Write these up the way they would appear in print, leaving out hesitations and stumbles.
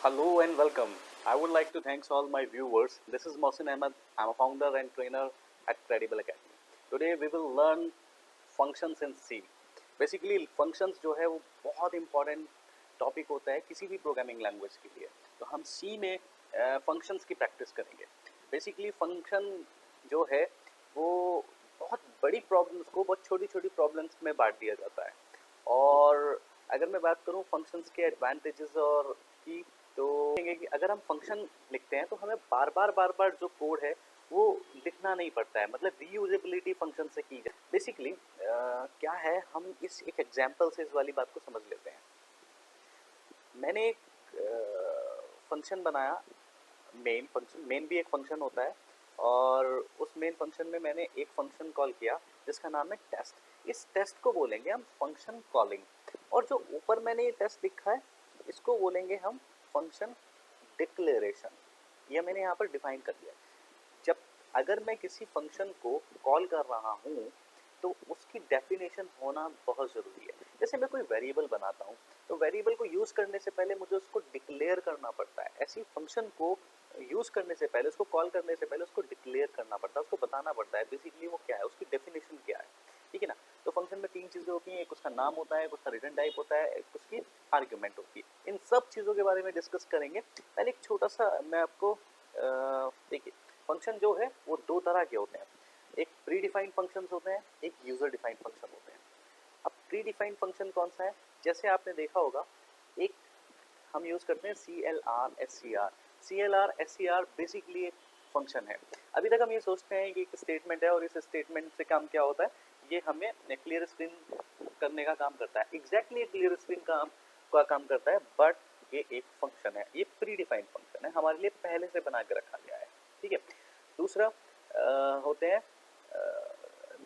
Hello and welcome. I would like to thanks all my viewers. This is Mohsin Ahmed. I'm a founder and trainer at Credible Academy. Today we will learn functions in C. Basically functions जो है वो बहुत important topic होता है किसी भी programming language के लिए. तो हम C में फंक्शंस की प्रैक्टिस करेंगे. बेसिकली फंक्शन जो है वो बहुत बड़ी प्रॉब्लम्स को बहुत छोटी छोटी प्रॉब्लम्स में बांट दिया जाता है. और अगर मैं बात करूं फंक्शंस के एडवांटेजेस और की, तो देखेंगे कि अगर हम फंक्शन लिखते हैं तो हमें बार बार जो कोड है वो लिखना नहीं पड़ता है. मतलब रीयूजेबिलिटी फंक्शन से की जाए. बेसिकली क्या है, हम इस एक एग्जांपल से इस वाली बात को समझ लेते हैं. मैंने एक फंक्शन बनाया. मेन भी एक फंक्शन होता है और उस मेन फंक्शन में मैंने एक फंक्शन कॉल किया जिसका नाम है टेस्ट. इस टेस्ट को बोलेंगे हम फंक्शन कॉलिंग. और जो ऊपर मैंने ये टेस्ट लिखा है इसको बोलेंगे हम फंक्शन डिक्लेरेशन. यह मैंने यहाँ पर डिफाइन कर दिया. जब अगर मैं किसी फंक्शन को कॉल कर रहा हूँ तो उसकी डेफिनेशन होना बहुत ज़रूरी है. जैसे मैं कोई वेरिएबल बनाता हूँ तो वेरिएबल को यूज़ करने से पहले मुझे उसको डिक्लेयर करना पड़ता है. ऐसी फंक्शन को यूज़ करने से पहले, उसको कॉल करने से पहले उसको डिक्लेयर करना पड़ता है, उसको बताना पड़ता है बेसिकली वो क्या है, उसकी डेफिनेशन क्या है. ठीक है ना. तो फंक्शन में तीन चीज़ें होती हैं. एक उसका नाम होता है, एक उसका रिटर्न टाइप होता है, एक उसकी आर्ग्यूमेंट होती है. इन सब चीज़ों के बारे में डिस्कस करेंगे. पहले एक छोटा सा मैं आपको देखिए, फंक्शन जो है वो दो तरह के होते हैं. एक प्री डिफाइंड फंक्शंस होते हैं, एक यूज़र डिफाइंड फंक्शन होते हैं. अब प्री डिफाइंड फंक्शन कौन सा है? जैसे आपने देखा होगा, एक हम यूज़ करते हैं C L R S C R. C L R S C R basically एक फंक्शन है. अभी तक हम ये सोचते हैं कि एक स्टेटमेंट है और इस स्टेटमेंट से काम क्या होता है, ये हमें क्लियर स्क्रीन करने का काम करता है. एग्जैक्टली क्लियर स्क्रीन का काम करता है, बट ये एक फंक्शन है. ये प्री डिफाइंड फंक्शन है, हमारे लिए पहले से बना के रखा गया है. ठीक है. दूसरा होते हैं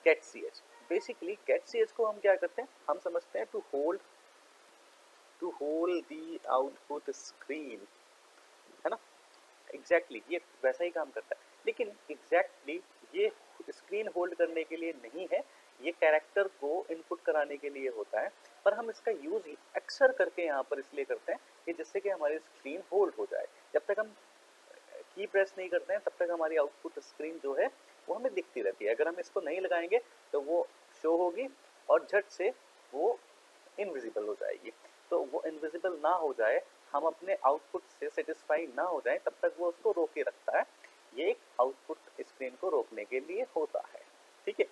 get C H. Basically get C H को हम क्या करते हैं, हम समझते हैं to hold the output screen, है ना. एग्जैक्टली ये वैसा ही काम करता है, लेकिन एग्जैक्टली ये स्क्रीन होल्ड करने के लिए नहीं है. ये कैरेक्टर को इनपुट कराने के लिए होता है. पर हम इसका यूज अक्सर करके यहाँ पर इसलिए करते हैं कि जिससे कि हमारी स्क्रीन होल्ड हो जाए. जब तक हम की प्रेस नहीं करते हैं तब तक हमारी आउटपुट स्क्रीन जो है वो हमें दिखती रहती है. अगर हम इसको नहीं लगाएंगे तो वो शो होगी और झट से वो इनविजिबल हो जाएगी. तो वो इनविजिबल ना हो जाए, हम अपने आउटपुट से सेटिस्फाई ना हो जाए, तब तक वो उसको रोके रखता है. ये एक आउटपुट स्क्रीन को रोकने के लिए होता है. ठीक है.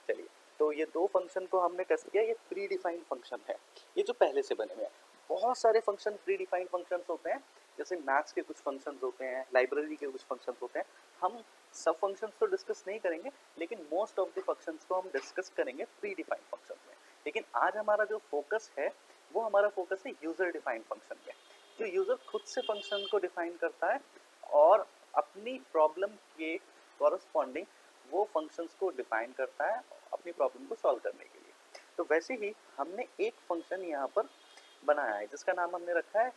चलिए, तो ये दो फंक्शन को हमने टेस्ट किया. ये प्री डिफाइंड फंक्शन है, ये जो पहले से बने हुए हैं. बहुत सारे फंक्शन प्री डिफाइंड फंक्शंस होते हैं. जैसे मैथ्स के कुछ फंक्शंस होते हैं, लाइब्रेरी के कुछ फंक्शंस होते हैं. हम सब फंक्शंस तो डिस्कस नहीं करेंगे, लेकिन मोस्ट ऑफ द फंक्शंस को हम डिस्कस करेंगे प्री डिफाइंड फंक्शंस में. लेकिन आज हमारा जो फोकस है वो हमारा फोकस है यूजर डिफाइंड फंक्शन में. जो यूजर खुद से फंक्शन को डिफाइन करता है और अपनी प्रॉब्लम के कॉरस्पॉन्डिंग वो फंक्शंस को डिफाइन करता है अपनी प्रॉब्लम को सॉल्व करने के लिए. तो वैसे ही हमने एक फंक्शन यहाँ पर बनाया है जिसका नाम हमने रखा है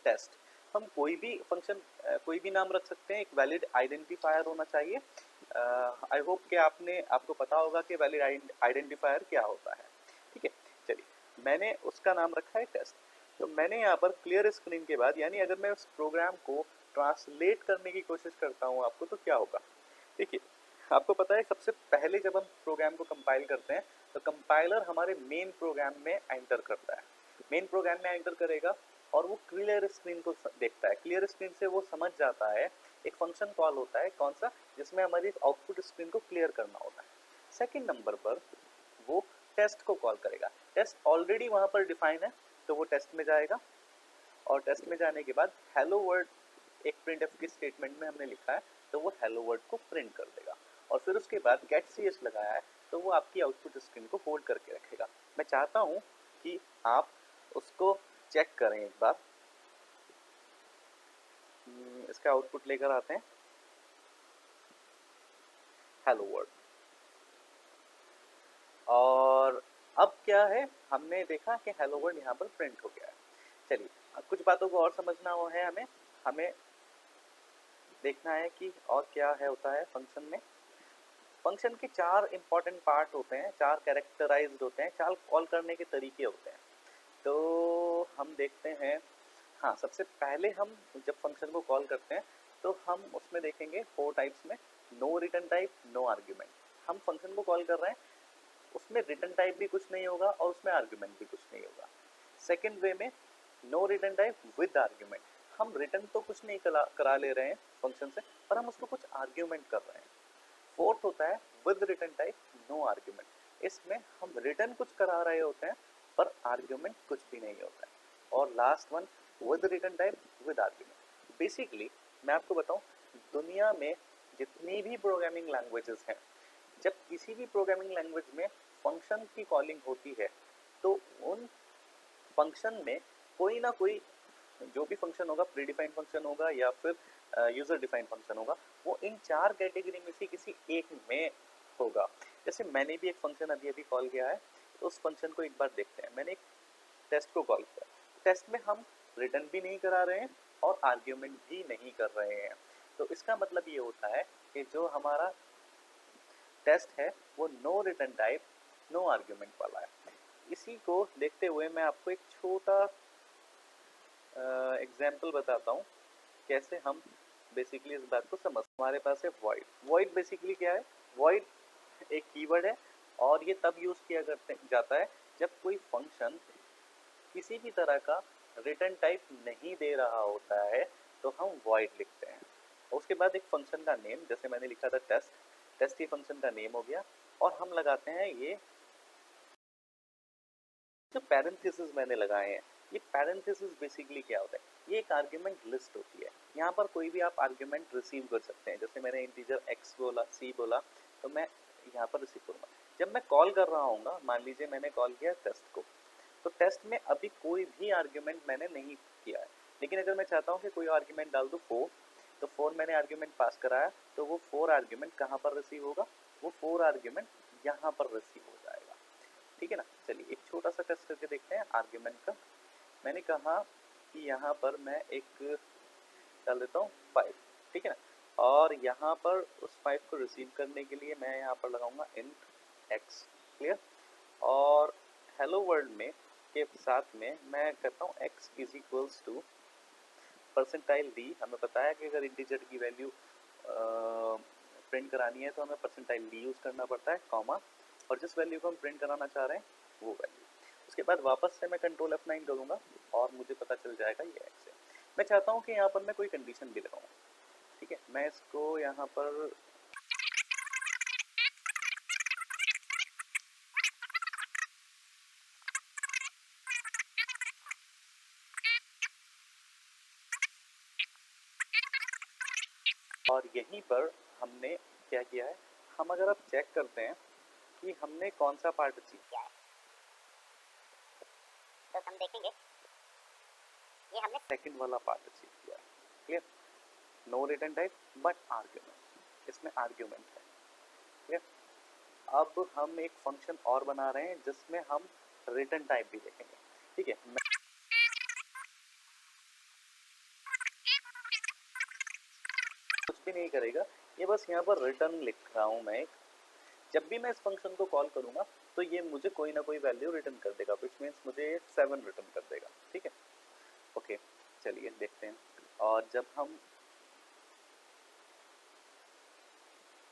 टेस्ट. हम कोई भी फंक्शन कोई भी नाम रख सकते हैं. एक वैलिड आइडेंटिफायर होना चाहिए. आई होप कि आपको पता होगा कि वैलिड आइडेंटिफायर क्या होता है. ठीक है. चलिए, मैंने उसका नाम रखा है टेस्ट. तो मैंने यहाँ पर क्लियर स्क्रीन के बाद, यानी अगर मैं उस प्रोग्राम को ट्रांसलेट करने की कोशिश करता हूँ आपको, तो क्या होगा. देखिए, आपको पता है सबसे पहले जब हम प्रोग्राम को कंपाइल करते हैं तो कंपाइलर हमारे मेन प्रोग्राम में एंटर करता है. मेन प्रोग्राम में एंटर करेगा और वो क्लियर स्क्रीन को देखता है. क्लियर स्क्रीन से वो समझ जाता है, एक फंक्शन कॉल होता है कौन सा, जिसमें हमारी आउटपुट स्क्रीन को क्लियर करना होता है. सेकेंड नंबर पर वो टेस्ट को कॉल करेगा. टेस्ट ऑलरेडी वहां पर डिफाइन है, तो वो टेस्ट में जाएगा और टेस्ट में जाने के बाद हेलो वर्ड एक प्रिंट एफ की स्टेटमेंट में हमने लिखा है, तो वो हेलो वर्ड को प्रिंट कर देगा. और फिर उसके बाद गेट सी एच लगाया है, तो वो आपकी आउटपुट स्क्रीन को होल्ड करके रखेगा. मैं चाहता हूँ कि आप उसको चेक करें एक बार. इसका आउटपुट लेकर आते हैं, हेलो वर्ड. और अब क्या है, हमने देखा कि हेलो वर्ड यहाँ पर प्रिंट हो गया है. चलिए, अब कुछ बातों को और समझना है. हमें देखना है कि और क्या है होता है फंक्शन में. फंक्शन के चार इंपॉर्टेंट पार्ट होते हैं, चार कैरेक्टराइज्ड होते हैं, चार कॉल करने के तरीके होते हैं. तो हम देखते हैं. हाँ, सबसे पहले हम जब फंक्शन को कॉल करते हैं तो हम उसमें देखेंगे 4 टाइप्स में, no return type, no argument. हम फंक्शन को कॉल कर रहे हैं, उसमें रिटर्न टाइप भी कुछ नहीं होगा और उसमें आर्ग्यूमेंट भी कुछ नहीं होगा। सेकेंड वे में no return type with argument, हम रिटर्न तो कुछ नहीं करा ले रहे हैं फंक्शन से, पर हम उसको कुछ आर्ग्यूमेंट कर रहे हैं। फोर्थ होता है with return type no argument, इसमें हम रिटर्न कुछ करा रहे होते हैं पर आर्ग्यूमेंट कुछ भी नहीं होता है। और last one with return type with argument. Basically मैं आपको बताऊं, दुनिया में जितनी भी प्रोग्रामिंग लैंग्वेजेस हैं, जब किसी भी प्रोग्रामिंग लैंग्वेज में फंक्शन की कॉलिंग होती है तो उन फंक्शन में कोई ना कोई जो भी फंक्शन होगा, प्री डिफाइंड फंक्शन होगा या फिर यूजर डिफाइंड फंक्शन होगा, वो इन 4 कैटेगरी में से किसी एक में होगा। जैसे मैंने भी एक फंक्शन अभी अभी कॉल किया है, तो उस फंक्शन को एक बार देखते हैं। मैंने एक टेस्ट को कॉल किया, टेस्ट में हम रिटर्न भी नहीं करा रहे हैं और आर्ग्यूमेंट भी नहीं कर रहे हैं। तो इसका मतलब ये होता है कि जो हमारा टेस्ट है वो no return type no argument वाला है। इसी को देखते हुए मैं आपको एक छोटा एग्जाम्पल बताता हूँ कैसे हम बेसिकली इस बात को समझ। हमारे पास है वॉइड। वॉइड बेसिकली क्या है? वॉइड एक कीवर्ड है और ये तब यूज किया जाता है जब कोई फंक्शन किसी भी तरह का रिटर्न टाइप नहीं दे रहा होता है, तो हम वॉइड लिखते हैं। उसके बाद एक फंक्शन का नेम, जैसे मैंने लिखा था टेस्ट, टेस्ट ही फंक्शन का नेम हो गया, और हम लगाते हैं ये जो पैरेंथेसिस मैंने लगाए हैं। ये पैरेंथेसिस बेसिकली क्या होता है? ये एक आर्ग्यूमेंट लिस्ट होती है। यहाँ पर कोई भी आप आर्ग्यूमेंट रिसीव कर सकते हैं। जैसे मैंने इंटीजर x बोला, c बोला, तो मैं यहाँ पर रिसीव करूँगा। जब मैं कॉल कर रहा हूँ, मान लीजिए मैंने कॉल किया टेस्ट को, तो टेस्ट में अभी कोई भी आर्ग्यूमेंट मैंने नहीं किया है। लेकिन अगर मैं चाहता हूँ कि कोई आर्ग्यूमेंट डाल दूँ 4, तो 4 मैंने आर्ग्यूमेंट पास कराया, तो वो 4 आर्ग्यूमेंट कहाँ पर रिसीव होगा? वो 4 आर्ग्यूमेंट यहाँ पर रिसीव हो जाएगा। ठीक है ना? चलिए एक छोटा सा टेस्ट करके देखते हैं आर्ग्यूमेंट का। मैंने कहा कि यहाँ पर मैं एक डाल देता हूँ 5, ठीक है ना, और यहाँ पर उस 5 को रिसीव करने के लिए मैं यहाँ पर लगाऊंगा इंट x। क्लियर? और हेलो वर्ल्ड में के साथ में मैं करता हूँ x is equals to percentile d। हमें पता है कि अगर इंटीजर की वैल्यू प्रिंट करानी है तो हमें परसेंटाइल d यूज़ करना पड़ता है, कॉमा, और जिस वैल्यू को हम प्रिंट कराना चाह रहे हैं वो वैल्यू। उसके बाद वापस से मैं कंट्रोल F9 करूँगा और मुझे पता चल जाएगा ये x है। मैं चाहता हूँ कि यहाँ पर मैं कोई कंडीशन भी लगाऊँ। ठीक है, मैं इसको यहाँ पर और यहीं पर हमने क्या किया है, हम अगर आप चेक करते हैं कि हमने कौन सा पार्ट अचीव किया है, तो हम देखेंगे ये हमने सेकंड वाला पार्ट अचीव किया है। Clear? No return type but argument, इसमें आर्ग्यूमेंट है। क्लियर? अब हम एक फंक्शन और बना रहे हैं जिसमें हम रिटर्न टाइप भी देखेंगे। ठीक है, कुछ भी नहीं करेगा, ये बस यहाँ पर रिटर्न लिख रहा हूँ मैं एक। जब भी मैं इस फंक्शन को कॉल करूँगा तो ये मुझे कोई ना कोई वैल्यू रिटर्न कर देगा, विच मीन्स मुझे 7 रिटर्न कर देगा। ठीक है, ओके, चलिए देखते हैं। और जब हम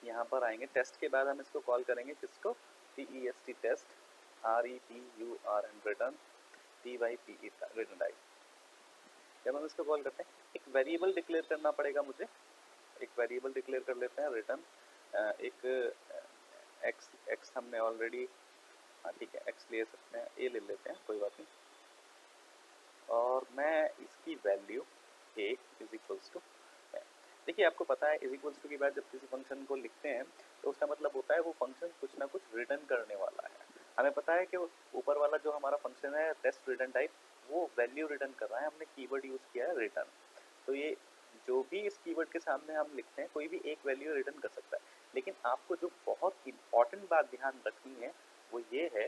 यहाँ पर आएंगे टेस्ट के बाद हम इसको कॉल करेंगे, किसको? TEST test, RETURN return, TYPE return type. जब हम इसको कॉल करते हैं, एक वेरिएबल डिक्लेयर करना पड़ेगा मुझे। एक वेरिएबल डिक्लेयर कर लेते हैं रिटर्न, एक x हमने ऑलरेडी, हाँ ठीक है, x ले सकते हैं, a ले लेते हैं, कोई बात नहीं। और मैं इसकी value a is equals to, देखिए आपको पता है इज इक्वल्स टू के बाद जब किसी फंक्शन को लिखते हैं तो उसका मतलब होता है वो फंक्शन कुछ ना कुछ रिटर्न करने वाला है। हमें पता है कि ऊपर वाला जो हमारा फंक्शन है टेस्ट रिटर्न टाइप, वो वैल्यू रिटर्न कर रहा है, हमने कीवर्ड यूज किया है रिटर्न। तो ये जो भी इस कीवर्ड के सामने हम लिखते हैं, कोई भी एक वैल्यू रिटर्न कर सकता है। लेकिन आपको जो बहुत इंपॉर्टेंट बात ध्यान रखनी है वो ये है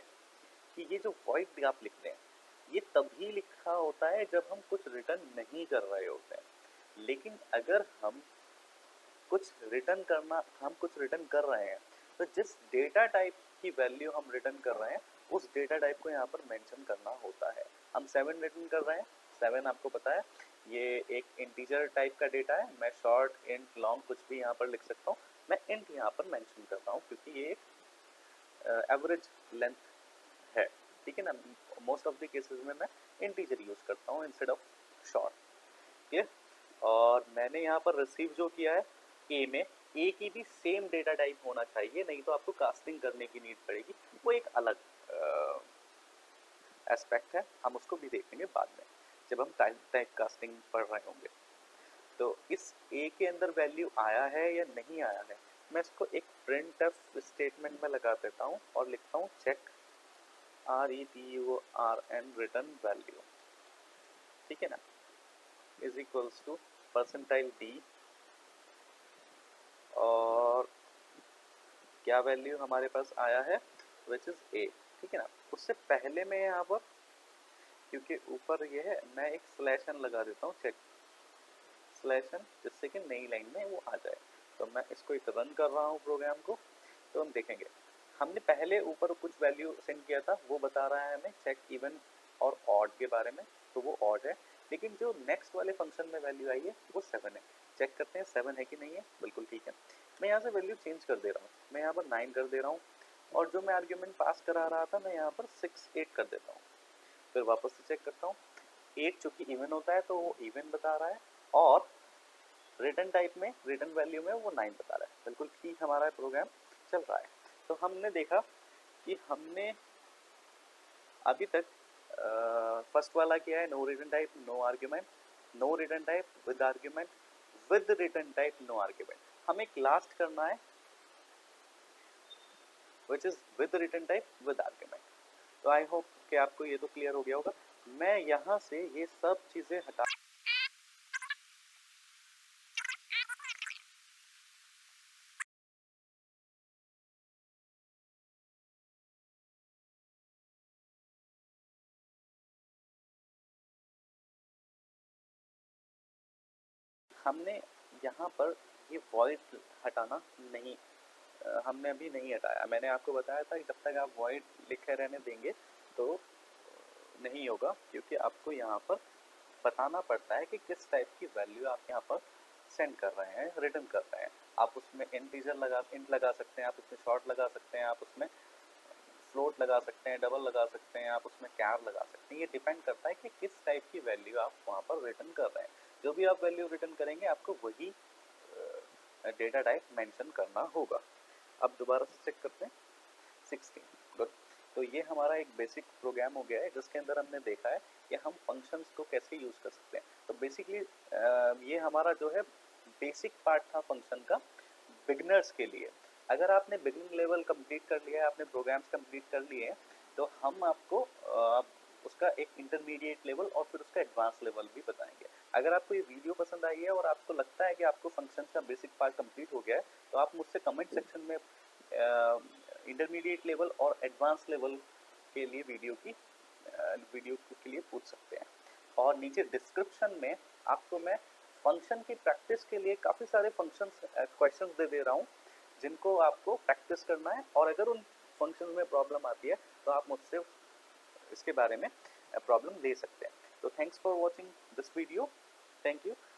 कि ये जो वॉइड आप लिखते हैं, ये तभी लिखा होता है जब हम कुछ रिटर्न नहीं कर रहे होते हैं। लेकिन अगर हम कुछ रिटर्न कर रहे हैं, तो जिस डेटा टाइप की वैल्यू हम रिटर्न कर रहे हैं उस डेटा टाइप को यहाँ पर मेंशन करना होता है। हम 7 रिटर्न कर रहे हैं, 7 आपको पता है ये एक इंटीजर टाइप का डेटा है। मैं शॉर्ट इंट लॉन्ग कुछ भी यहाँ पर लिख सकता हूँ। मैं इंट यहाँ पर मेंशन करता हूँ क्योंकि ये एक एवरेज लेंथ है, ठीक है ना। मोस्ट ऑफ द केसेस में मैं इंटीजर यूज करता हूँ इंस्टेड ऑफ शॉर्ट, क्लियर। और मैंने यहाँ पर रिसीव जो किया है ए में, ए की भी सेम डेटा टाइप होना चाहिए, नहीं तो आपको कास्टिंग करने की नीड पड़ेगी। वो एक अलग एस्पेक्ट है, हम उसको भी देखेंगे बाद में जब हम टाइप कास्टिंग पढ़ रहे होंगे। तो इस ए के अंदर वैल्यू आया है या नहीं आया है, मैं इसको एक प्रिंट एफ स्टेटमेंट में लगा देता हूँ और लिखता हूँ चेक RETURN रिटर्न वैल्यू, ठीक है ना, is equals to percentile D और क्या वैल्यू हमारे पास आया है विच इज ए, ठीक है ना। उससे पहले मैं यहाँ पर क्योंकि ऊपर ये है मैं एक स्लैश एन लगा देता हूँ, चेक स्लैश एन, जिससे कि नई लाइन में वो आ जाए। तो मैं इसको एक रन कर रहा हूँ प्रोग्राम को, तो हम देखेंगे हमने पहले ऊपर कुछ वैल्यू सेंड किया था, वो बता रहा है हमें चेक इवन और ऑड के बारे में, तो वो ऑड है। लेकिन जो नेक्स्ट वाले फंक्शन में वैल्यू आई है वो 7 है। चेक करते हैं 7 है कि नहीं है, बिल्कुल ठीक है। मैं यहाँ से वैल्यू चेंज कर दे रहा हूँ, मैं यहाँ पर 9 कर दे रहा हूँ और जो मैं आर्ग्यूमेंट पास करा रहा था मैं यहाँ पर 6 8 कर देता हूँ। फिर वापस से चेक करता हूँ, 8 चूंकि इवन होता है तो वो इवन बता रहा है और रिटर्न टाइप में रिटर्न वैल्यू में वो 9 बता रहा है। बिल्कुल ठीक हमारा प्रोग्राम चल रहा है। तो हमने देखा कि हमने अभी तक फर्स्ट वाला किया है no return type no argument, no return type with argument, with return type no argument. हमें एक लास्ट करना है which is with return type with argument. तो आई होप कि आपको ये तो क्लियर हो गया होगा। मैं यहाँ से ये सब चीजें हटा हमने यहाँ पर ये वॉइड हटाना नहीं, हमने अभी नहीं हटाया। मैंने आपको बताया था कि जब तक आप वॉइड लिखे रहने देंगे तो नहीं होगा, क्योंकि आपको यहाँ पर बताना पड़ता है कि किस टाइप की वैल्यू आप यहाँ पर सेंड कर रहे हैं, रिटर्न कर रहे हैं। आप उसमें इंट लगा सकते हैं, आप उसमें शॉर्ट लगा सकते हैं, आप उसमें फ्लोट लगा सकते हैं, डबल लगा सकते हैं, आप उसमें कैर लगा सकते हैं। ये डिपेंड करता है कि किस टाइप की वैल्यू आप वहाँ पर रिटर्न कर रहे हैं। जो भी आप वैल्यू रिटर्न करेंगे आपको वही डेटा टाइप मेंशन करना होगा। अब दोबारा से चेक करते हैं 16, गुड। तो ये हमारा एक बेसिक प्रोग्राम हो गया है जिसके अंदर हमने देखा है कि हम फंक्शंस को कैसे यूज़ कर सकते हैं। तो बेसिकली ये हमारा जो है बेसिक पार्ट था फंक्शन का बिगनर्स के लिए। अगर आपने बिगनिंग लेवल कंप्लीट कर लिया है, आपने प्रोग्राम्स कंप्लीट कर लिए हैं, तो हम आपको उसका एक इंटरमीडिएट लेवल और फिर उसका एडवांस लेवल भी बताएंगे। अगर आपको ये वीडियो पसंद आई है और आपको लगता है कि आपको फंक्शंस का बेसिक पार्ट कंप्लीट हो गया है, तो आप मुझसे कमेंट सेक्शन में इंटरमीडिएट लेवल और एडवांस लेवल के लिए वीडियो के लिए पूछ सकते हैं। और नीचे डिस्क्रिप्शन में आपको मैं फंक्शन की प्रैक्टिस के लिए काफ़ी सारे फंक्शंस क्वेश्चंस दे रहा हूँ जिनको आपको प्रैक्टिस करना है। और अगर उन फंक्शन में प्रॉब्लम आती है तो आप मुझसे इसके बारे में प्रॉब्लम दे सकते हैं। तो thanks for watching this video, thank you.